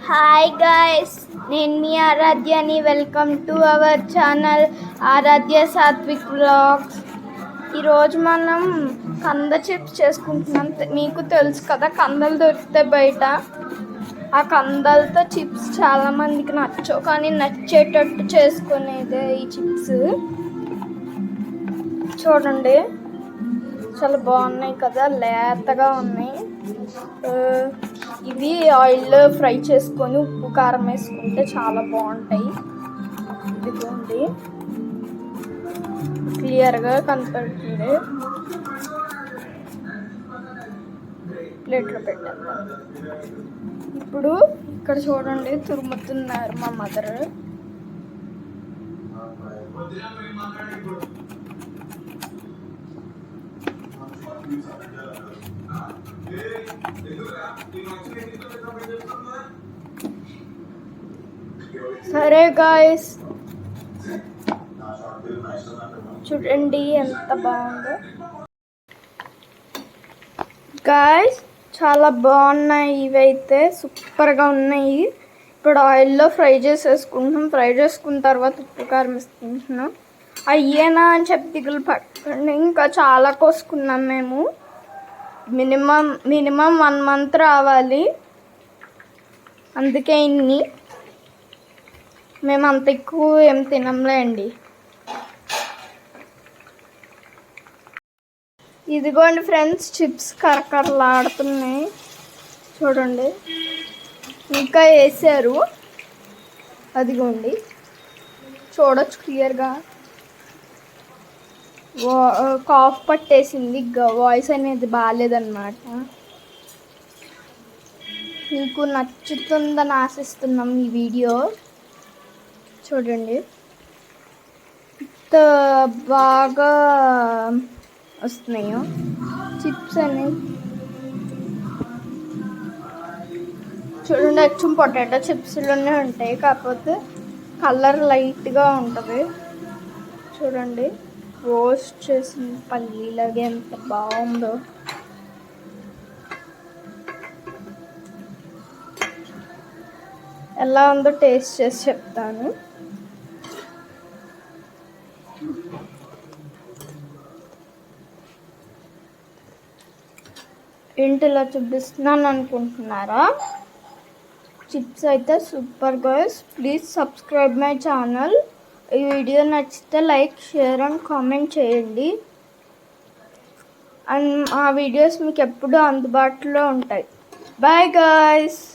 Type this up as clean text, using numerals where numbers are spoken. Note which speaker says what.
Speaker 1: Hi guys, నేను మీ ఆరాధ్యని. Welcome to our channel Aaradhya Satvik vlogs. ఈరోజు మనం కంద చిప్స్ చేసుకుంటున్నాం. మీకు తెలుసు కదా, కందలు దొరికితే బయట. ఆ కందలతో చిప్స్ చాలామందికి నచ్చవు, కానీ నచ్చేటట్టు చేసుకునేదే ఈ చిప్స్. చూడండి, చాలా బాగున్నాయి కదా, లేతగా ఉన్నాయి. ఇవి ఆయిల్లో ఫ్రై చేసుకొని ఉప్పు కారం వేసుకుంటే చాలా బాగుంటాయి. ఇదిగోండి, క్లియర్గా కనపడుతుంది. ప్లేట్లో పెట్టేద్దాం. ఇప్పుడు ఇక్కడ చూడండి, తురుముతున్నారు మా మదర్. సరే గాయస్, చూడండి ఎంత బాగుందో. గాయస్, చాలా బాగున్నాయి. ఇవైతే సూపర్గా ఉన్నాయి. ఇప్పుడు ఆయిల్లో ఫ్రై చేసేసుకుంటున్నాం. ఫ్రై చేసుకున్న తర్వాత ఉప్పు కారం వేసుకుంటున్నాం. అయ్యేనా అని చెప్పి దిగులు పట్టండి, ఇంకా చాలా కోసుకున్నాం మేము. మినిమం 1 month రావాలి, అందుకే ఇన్ని. మేము అంత ఎక్కువ ఏం తినంలేండి. ఇదిగోండి ఫ్రెండ్స్, చిప్స్ కరకరలాడుతున్నాయి చూడండి. ఇంకా వేసారు, అదిగోండి చూడొచ్చు క్లియర్గా. కాఫ్ పట్టేసింది, వాయిస్ అనేది బాగాలేదన్నమాట. మీకు నచ్చుతుందని ఆశిస్తున్నాం ఈ వీడియో. చూడండి ఎంత బాగా వస్తున్నాయో చిప్స్ అనేవి. చూడండి, యాక్చువల్ పొటాటో చిప్స్లోనే ఉంటాయి, కాకపోతే కలర్ లైట్గా ఉంటుంది. చూడండి, రోస్ట్ చేసిన పల్లీలాగే ఎంత బాగుందో. ఎలా ఉందో టేస్ట్ చేసి చెప్తాను. ఇంటిలో చూపిస్తున్నాను అనుకుంటున్నారా? చిప్స్ అయితే super guys. Please subscribe my channel. ఈ వీడియో నచ్చితే లైక్, షేర్ అండ్ కామెంట్ చేయండి. అండ్ ఆ వీడియోస్ మీకు ఎప్పుడూ అందుబాటులో ఉంటాయి. Bye guys.